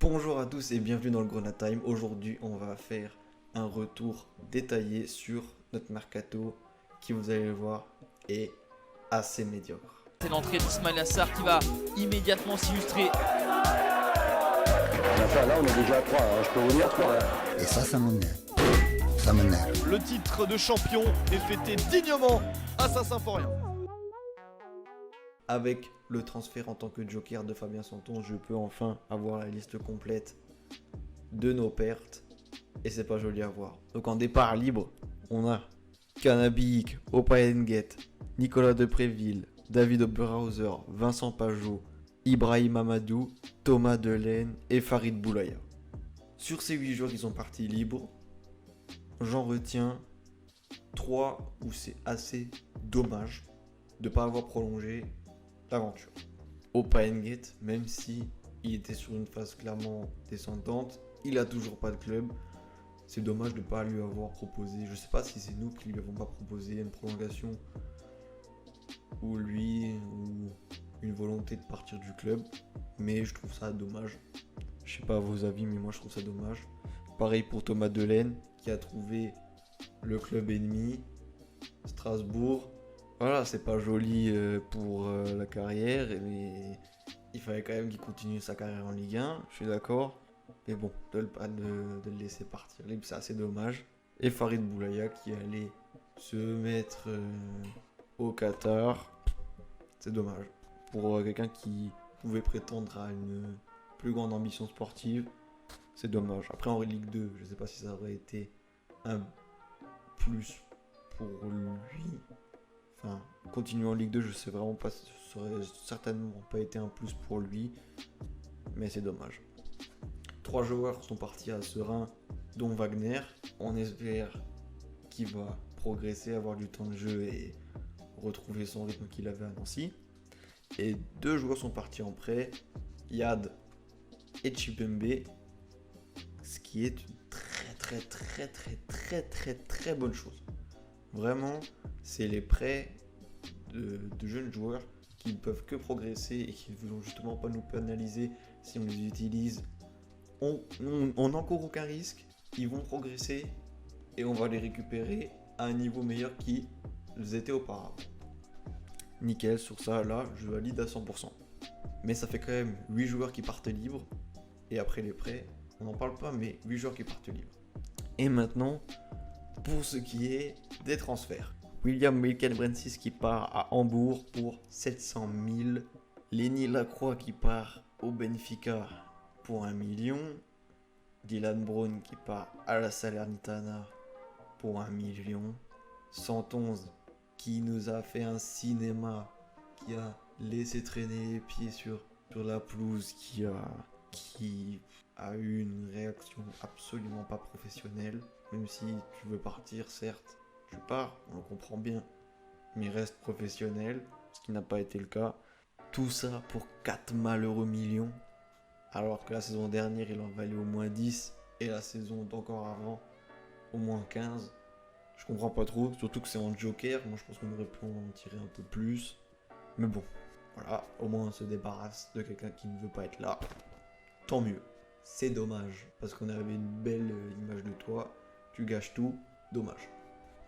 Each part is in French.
Bonjour à tous et bienvenue dans le Grenade Time. Aujourd'hui, on va faire un retour détaillé sur notre mercato qui, vous allez le voir, est assez médiocre. C'est l'entrée d'Ismail Assar qui va immédiatement s'illustrer. Enfin, là, on est déjà à 3, je peux vous dire 3. Et ça m'énerve. Ça m'énerve. Le titre de champion est fêté dignement à Saint-Symphorien. Avec le transfert en tant que joker de Fabien Santon, je peux enfin avoir la liste complète de nos pertes. Et c'est pas joli à voir. Donc en départ libre, on a Cannabik, Opa Nguet, Nicolas Depréville, David Oberhauser, Vincent Pajot, Ibrahim Amadou, Thomas Delaine et Farid Boulaya. Sur ces 8 joueurs qui sont partis libres, j'en retiens 3 où c'est assez dommage de ne pas avoir prolongé l'aventure. Opa Nguet, même si il était sur une phase clairement descendante, il a toujours pas de club. C'est dommage de ne pas lui avoir proposé. Je sais pas si c'est nous qui lui avons pas proposé une prolongation ou lui ou une volonté de partir du club, mais je trouve ça dommage. Je sais pas vos avis, mais moi je trouve ça dommage. Pareil pour Thomas Delaine qui a trouvé le club ennemi, Strasbourg. Voilà, c'est pas joli pour la carrière, mais il fallait quand même qu'il continue sa carrière en Ligue 1, je suis d'accord. Mais bon, de le laisser partir libre, c'est assez dommage. Et Farid Boulaya qui allait se mettre au Qatar, c'est dommage. Pour quelqu'un qui pouvait prétendre à une plus grande ambition sportive, c'est dommage. Après en Ligue 2, je sais pas si ça aurait été un plus pour lui. Enfin, continuer en Ligue 2, je sais vraiment pas, ça aurait certainement pas été un plus pour lui, mais c'est dommage. 3 joueurs sont partis à Serein, dont Wagner. On espère qu'il va progresser, avoir du temps de jeu et retrouver son rythme qu'il avait à Nancy. Et 2 joueurs sont partis en prêt, Yad et Chipembe, ce qui est une très bonne chose. Vraiment, c'est les prêts de jeunes joueurs qui ne peuvent que progresser et qui ne vont justement pas nous pénaliser si on les utilise. On n'encourt aucun risque, ils vont progresser et on va les récupérer à un niveau meilleur qu'ils étaient auparavant. Nickel, sur ça, là, je valide à 100%. Mais ça fait quand même 8 joueurs qui partent libres. Et après les prêts, on n'en parle pas, mais 8 joueurs qui partent libres. Et maintenant, pour ce qui est des transferts. William Wilkelbrensis qui part à Hambourg pour 700 000. Lenny Lacroix qui part au Benfica pour 1 million. Dylan Brown qui part à la Salernitana pour 1 million. 111 qui nous a fait un cinéma, qui a laissé traîner les pieds sur la pelouse, qui a eu une réaction absolument pas professionnelle. Même si tu veux partir, certes, tu pars, on le comprend bien, mais reste professionnel, ce qui n'a pas été le cas. Tout ça pour 4 malheureux millions, alors que la saison dernière il en valait au moins 10, et la saison d'encore avant, au moins 15. Je comprends pas trop, surtout que c'est en joker, moi je pense qu'on aurait pu en tirer un peu plus. Mais bon, voilà, au moins on se débarrasse de quelqu'un qui ne veut pas être là. Tant mieux. C'est dommage, parce qu'on avait une belle image de toi, tu gâches tout, dommage.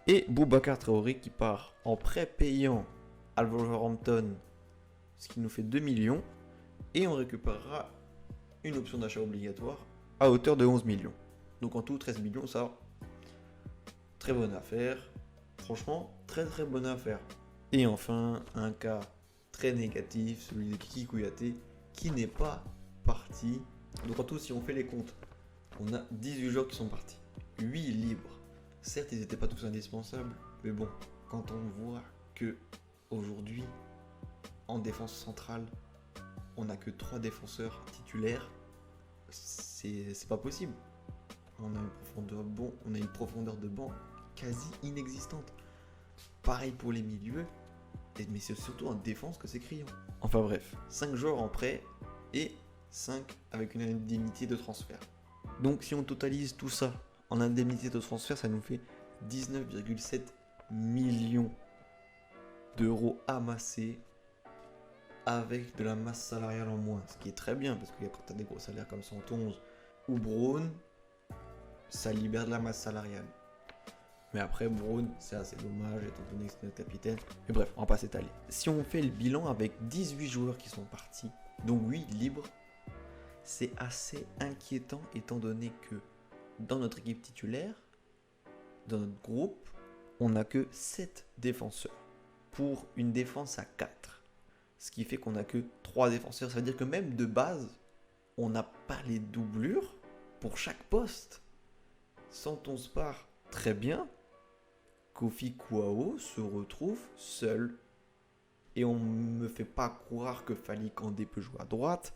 Et Boubacar Traoré qui part en prêt payant à Wolverhampton, ce qui nous fait 2 millions, et on récupérera une option d'achat obligatoire à hauteur de 11 millions. Donc en tout 13 millions, ça, très bonne affaire, franchement très bonne affaire. Et enfin, un cas très négatif, celui de Kiki Kouyaté, qui n'est pas parti. Donc en tout, si on fait les comptes, on a 18 joueurs qui sont partis, 8 libres. Certes, ils n'étaient pas tous indispensables, mais bon, quand on voit que aujourd'hui, en défense centrale, on n'a que 3 défenseurs titulaires, c'est pas possible. On a une profondeur de banc quasi inexistante. Pareil pour les milieux, mais c'est surtout en défense que c'est criant. Enfin bref, 5 joueurs en prêt et 5 avec une indemnité de transfert. Donc si on totalise tout ça en indemnité de transfert, ça nous fait 19,7 millions d'euros amassés avec de la masse salariale en moins, ce qui est très bien, parce que quand tu as des gros salaires comme 111 ou Braun, ça libère de la masse salariale. Mais après, Braun, c'est assez dommage, étant donné que c'est notre capitaine. Mais bref, on va pas s'étaler. Si on fait le bilan avec 18 joueurs qui sont partis, dont 8 libres, c'est assez inquiétant, étant donné que dans notre équipe titulaire, dans notre groupe, on n'a que 7 défenseurs pour une défense à 4. Ce qui fait qu'on n'a que 3 défenseurs. Ça veut dire que même de base, on n'a pas les doublures pour chaque poste. Santos part très bien. Kofi Kouao se retrouve seul. Et on me fait pas croire que Fally Kandé peut jouer à droite,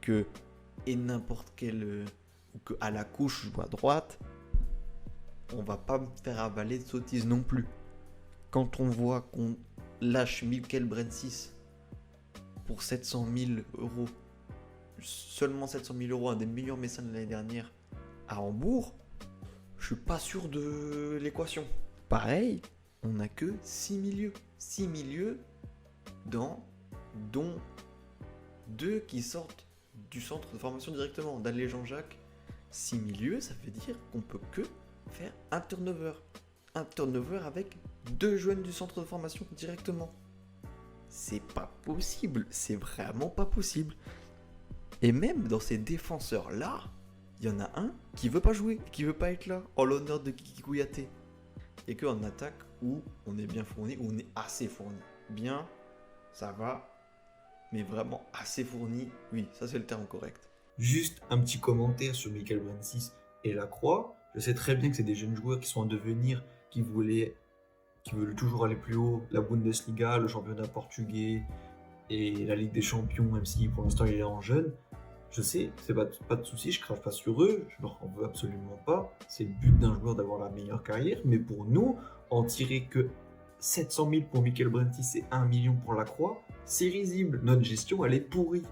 que et n'importe quel ou que à la couche joue à droite. On va pas me faire avaler de sottises non plus. Quand on voit qu'on lâche Mikkel Brensis pour 700 000 euros, seulement 700 000 euros, un des meilleurs mécènes de l'année dernière à Hambourg, je suis pas sûr de l'équation. Pareil, on n'a que 6 milieux. 6 milieux dont 2 qui sortent du centre de formation directement. D'aller Jean-Jacques, 6 milieux, ça veut dire qu'on peut que faire un turnover. Un turnover avec 2 jeunes du centre de formation directement. C'est pas possible, c'est vraiment pas possible. Et même dans ces défenseurs-là, il y en a un qui veut pas jouer, qui veut pas être là, en l'honneur de Kiki Kouyaté. Et qu'en attaque, où on est bien fourni, où on est assez fourni. Bien, ça va, mais vraiment assez fourni, oui, ça c'est le terme correct. Juste un petit commentaire sur Mikkel Brensis et Lacroix. Je sais très bien que c'est des jeunes joueurs qui sont en devenir, qui veulent toujours aller plus haut. La Bundesliga, le championnat portugais et la Ligue des Champions, même si pour l'instant il est en jeune. Je sais, c'est pas de souci, je crache pas sur eux, je leur en veux absolument pas. C'est le but d'un joueur d'avoir la meilleure carrière, mais pour nous, en tirer que 700 000 pour Mikkel Brensis et 1 million pour Lacroix, c'est risible. Notre gestion, elle est pourrie.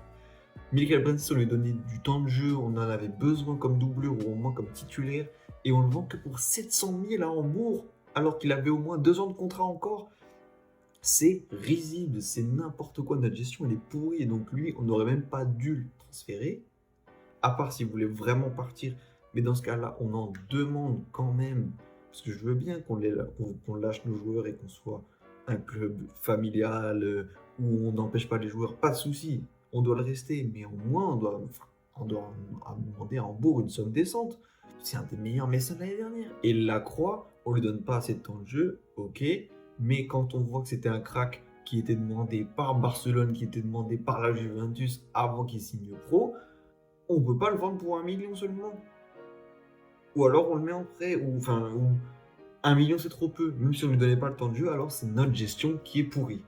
Mikkel Brensis, on lui donnait du temps de jeu, on en avait besoin comme doublure ou au moins comme titulaire, et on le vend que pour 700 000 à Hambourg, alors qu'il avait au moins 2 ans de contrat encore. C'est risible, c'est n'importe quoi, notre gestion elle est pourrie, et donc lui, on n'aurait même pas dû le transférer, à part s'il voulait vraiment partir, mais dans ce cas-là, on en demande quand même, parce que je veux bien qu'on lâche nos joueurs et qu'on soit un club familial où on n'empêche pas les joueurs, pas de souci, on doit le rester, mais au moins on doit demander à Hambourg une somme décente. C'est un des meilleurs mécènes de l'année dernière. Et Lacroix, on lui donne pas assez de temps de jeu, ok, mais quand on voit que c'était un crack qui était demandé par Barcelone, qui était demandé par la Juventus avant qu'il signe pro, on peut pas le vendre pour 1 million seulement. Ou alors on le met en prêt, ou 1 million c'est trop peu. Même si on lui donnait pas le temps de jeu, alors c'est notre gestion qui est pourrie.